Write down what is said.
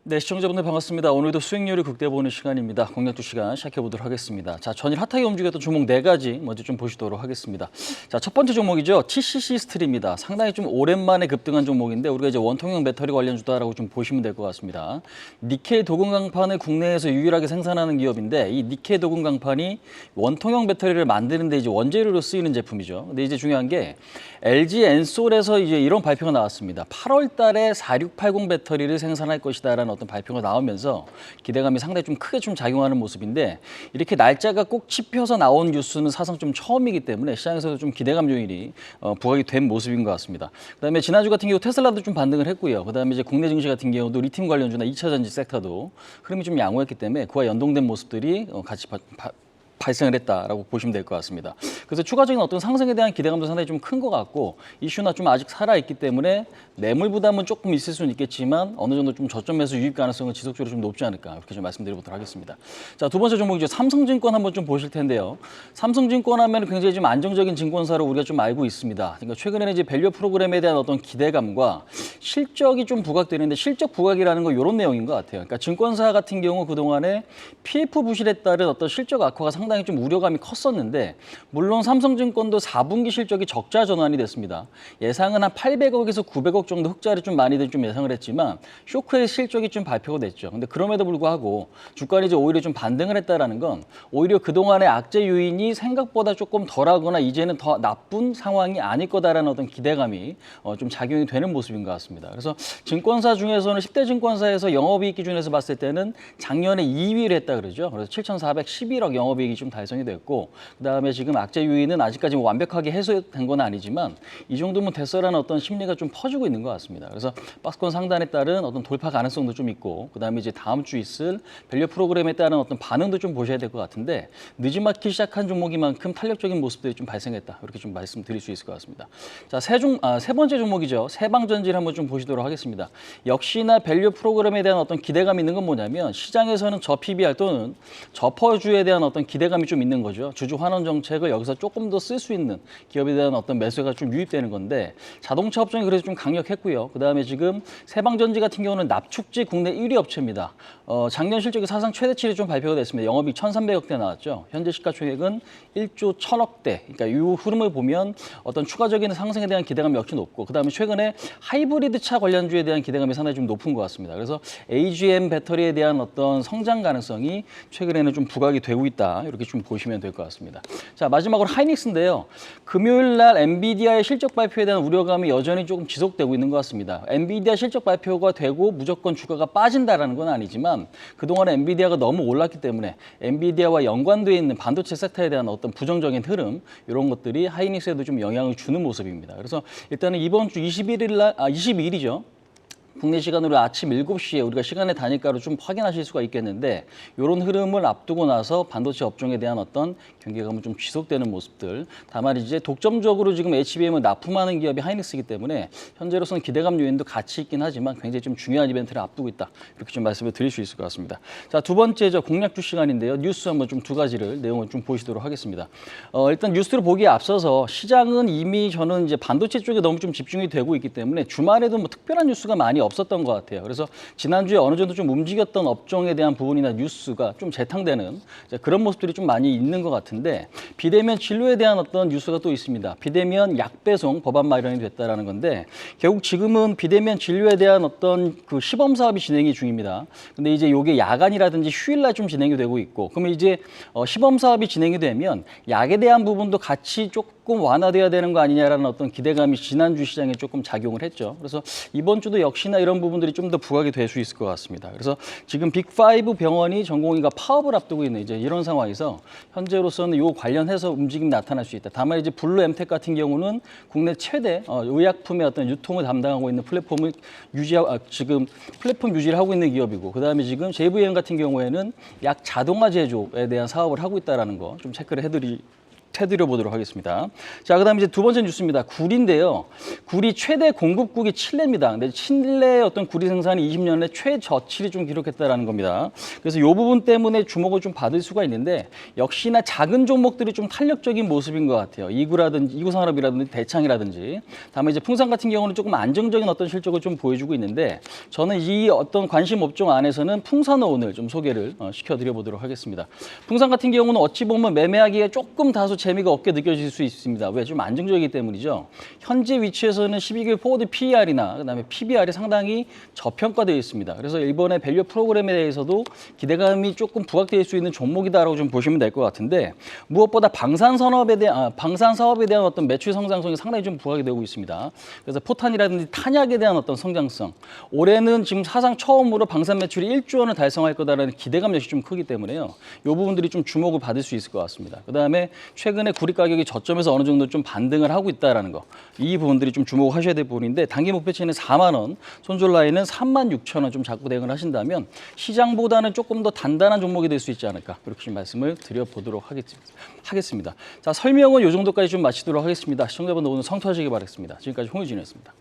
네, 시청자분들 반갑습니다. 오늘도 수익률을 극대 보는 시간입니다. 공략도 시간 시작해보도록 하겠습니다. 자, 전일 핫하게 움직였던 종목 4가지 먼저 좀 보시도록 하겠습니다. 자, 첫 번째 종목이죠. TCC 스틸입니다. 상당히 좀 오랜만에 급등한 종목인데 우리가 이제 원통형 배터리 관련주다라고 좀 보시면 될 것 같습니다. 니켈 도금 강판을 국내에서 유일하게 생산하는 기업인데 이 니켈 도금 강판이 원통형 배터리를 만드는 데 이제 원재료로 쓰이는 제품이죠. 근데 이제 중요한 게 LG 엔솔에서 이제 이런 발표가 나왔습니다. 8월 달에 4680 배터리를 생산할 것이다라는 어떤 발표가 나오면서 기대감이 상당히 좀 크게 좀 작용하는 모습인데 이렇게 날짜가 꼭 짚혀서 나온 뉴스는 사상 좀 처음이기 때문에 시장에서도 좀 기대감 요인이 부각이 된 모습인 것 같습니다. 그다음에 지난주 같은 경우 테슬라도 좀 반등을 했고요. 그다음에 이제 국내 증시 같은 경우도 리튬 관련주나 2차 전지 섹터도 흐름이 좀 양호했기 때문에 그와 연동된 모습들이 같이 발생을 했다라고 보시면 될 것 같습니다. 그래서 추가적인 어떤 상승에 대한 기대감도 상당히 좀 큰 것 같고 이슈나 좀 아직 살아있기 때문에 매물 부담은 조금 있을 수는 있겠지만 어느 정도 좀 저점에서 유입 가능성은 지속적으로 좀 높지 않을까 이렇게 좀 말씀드려보도록 하겠습니다. 자, 두 번째 종목이죠. 삼성증권 한번 좀 보실 텐데요. 삼성증권 하면 굉장히 좀 안정적인 증권사로 우리가 좀 알고 있습니다. 그러니까 최근에는 이제 밸류 프로그램에 대한 어떤 기대감과 실적이 좀 부각되는데 실적 부각이라는 건 이런 내용인 것 같아요. 그러니까 증권사 같은 경우 그동안에 PF 부실에 따른 어떤 실적 악화가 상당히 좀 우려감이 컸었는데 물론 삼성증권도 4분기 실적이 적자 전환이 됐습니다. 예상은 한 800억에서 900억 정도 흑자를 좀 많이들 좀 예상을 했지만 쇼크의 실적이 좀 발표가 됐죠. 근데 그럼에도 불구하고 주가는 이제 오히려 좀 반등을 했다라는 건 오히려 그동안의 악재 요인이 생각보다 조금 덜하거나 이제는 더 나쁜 상황이 아닐 거다라는 어떤 기대감이 좀 작용이 되는 모습인 것 같습니다. 그래서 증권사 중에서는 10대 증권사에서 영업이익 기준에서 봤을 때는 작년에 2위를 했다 그러죠. 그래서 7,411억 영업이익이 좀 달성이 됐고 그다음에 지금 악재 요인은 아직까지 완벽하게 해소된 건 아니지만 이 정도면 됐어라는 어떤 심리가 좀 퍼지고 있는 것 같습니다. 그래서 박스권 상단에 따른 어떤 돌파 가능성도 좀 있고 그다음에 이제 다음 주 있을 밸류 프로그램에 따른 어떤 반응도 좀 보셔야 될 것 같은데 늦지막히 시작한 종목이만큼 탄력적인 모습들이 좀 발생했다. 이렇게 좀 말씀드릴 수 있을 것 같습니다. 자, 세 번째 종목이죠. 세방전지를 한번 좀 보시도록 하겠습니다. 역시나 밸류 프로그램에 대한 어떤 기대감이 있는 건 뭐냐면 시장에서는 저PBR 또는 저퍼주에 대한 어떤 기대감이 좀 있는 거죠. 주주 환원 정책을 여기서 조금 더 쓸 수 있는 기업에 대한 어떤 매수가 좀 유입되는 건데 자동차 업종이 그래서 좀 강력했고요. 그다음에 지금 세방전지 같은 경우는 납축지 국내 1위 업체입니다. 작년 실적이 사상 최대치를 좀 발표가 됐습니다. 영업이익 1,300억대 나왔죠. 현재 시가총액은 1조 1,000억대. 그러니까 이 흐름을 보면 어떤 추가적인 상승에 대한 기대감이 역시 높고 그다음에 최근에 하이브리드 차 관련주에 대한 기대감이 상당히 좀 높은 것 같습니다. 그래서 AGM 배터리에 대한 어떤 성장 가능성이 최근에는 좀 부각이 되고 있다. 이렇게 좀 보시면 될 것 같습니다. 자, 마지막으로 하이닉스인데요. 금요일 날 엔비디아의 실적 발표에 대한 우려감이 여전히 조금 지속되고 있는 것 같습니다. 엔비디아 실적 발표가 되고 무조건 주가가 빠진다라는 건 아니지만 그동안에 엔비디아가 너무 올랐기 때문에 엔비디아와 연관되어 있는 반도체 섹터에 대한 어떤 부정적인 흐름 이런 것들이 하이닉스에도 좀 영향을 주는 모습입니다. 그래서 일단은 이번 주 22일이죠. 국내 시간으로 아침 7시에 우리가 시간의 단위가로 좀 확인하실 수가 있겠는데 이런 흐름을 앞두고 나서 반도체 업종에 대한 어떤 경계감은 좀 지속되는 모습들. 다만 이제 독점적으로 지금 HBM을 납품하는 기업이 하이닉스이기 때문에 현재로서는 기대감 요인도 같이 있긴 하지만 굉장히 좀 중요한 이벤트를 앞두고 있다. 이렇게 좀 말씀을 드릴 수 있을 것 같습니다. 자, 두 번째 공략주 시간인데요. 뉴스 한번 좀 두 가지를 내용을 좀 보시도록 하겠습니다. 일단 뉴스를 보기에 앞서서 시장은 이미 저는 이제 반도체 쪽에 너무 좀 집중이 되고 있기 때문에 주말에도 뭐 특별한 뉴스가 많이 없었던 것 같아요. 그래서 지난주에 어느 정도 좀 움직였던 업종에 대한 부분이나 뉴스가 좀 재탕되는 그런 모습들이 좀 많이 있는 것 같은데 비대면 진료에 대한 어떤 뉴스가 또 있습니다. 비대면 약배송 법안 마련이 됐다라는 건데 결국 지금은 비대면 진료에 대한 어떤 그 시범 사업이 진행이 중입니다. 근데 이제 이게 야간이라든지 휴일날 좀 진행이 되고 있고 그러면 이제 시범 사업이 진행이 되면 약에 대한 부분도 같이 조금 완화돼야 되는 거 아니냐라는 어떤 기대감이 지난주 시장에 조금 작용을 했죠. 그래서 이번 주도 역시나 이런 부분들이 좀 더 부각이 될 수 있을 것 같습니다. 그래서 지금 빅5 병원이 전공의가 파업을 앞두고 있는 이제 이런 상황에서 현재로서는 이 관련해서 움직임이 나타날 수 있다. 다만 이제 블루 엠텍 같은 경우는 국내 최대 의약품의 어떤 유통을 담당하고 있는 플랫폼을 지금 플랫폼 유지를 하고 있는 기업이고 그다음에 지금 JVM 같은 경우에는 약 자동화 제조에 대한 사업을 하고 있다라는 거 좀 체크를 해드려 보도록 하겠습니다. 자, 그다음에 이제 두 번째 뉴스입니다. 굴인데요. 굴이 최대 공급국이 칠레입니다. 근데 칠레의 어떤 구리 생산이 20년에 최저치를 좀 기록했다라는 겁니다. 그래서 이 부분 때문에 주목을 좀 받을 수가 있는데 역시나 작은 종목들이 좀 탄력적인 모습인 것 같아요. 이구산업이라든지 대창이라든지. 다음에 이제 풍산 같은 경우는 조금 안정적인 어떤 실적을 좀 보여주고 있는데 저는 이 어떤 관심 업종 안에서는 풍산을 오늘 좀 소개를 시켜드려 보도록 하겠습니다. 풍산 같은 경우는 어찌 보면 매매하기에 조금 다소 재미가 없게 느껴질 수 있습니다. 왜? 좀 안정적이기 때문이죠. 현재 위치에서는 12개월 포워드 PER이나 그다음에 PBR이 상당히 저평가되어 있습니다. 그래서 이번에 밸류 프로그램에 대해서도 기대감이 조금 부각될 수 있는 종목이다라고 좀 보시면 될 것 같은데 무엇보다 방산 사업에 대한 어떤 매출 성장성이 상당히 좀 부각이 되고 있습니다. 그래서 포탄이라든지 탄약에 대한 어떤 성장성, 올해는 지금 사상 처음으로 방산 매출이 1조 원을 달성할 거다라는 기대감 역시 좀 크기 때문에요. 이 부분들이 좀 주목을 받을 수 있을 것 같습니다. 그다음에 최근에 구리 가격이 저점에서 어느 정도 좀 반등을 하고 있다라는 거, 이 부분들이 좀 주목하셔야 될 부분인데 단기 목표치는 4만 원, 손절 라인은 36,000원 좀 잡고 대응을 하신다면 시장보다는 조금 더 단단한 종목이 될 수 있지 않을까 그렇게 좀 말씀을 드려보도록 하겠습니다. 자, 설명은 이 정도까지 좀 마치도록 하겠습니다. 시청자분들 오늘 성투하시기 바라겠습니다. 지금까지 홍유진이었습니다.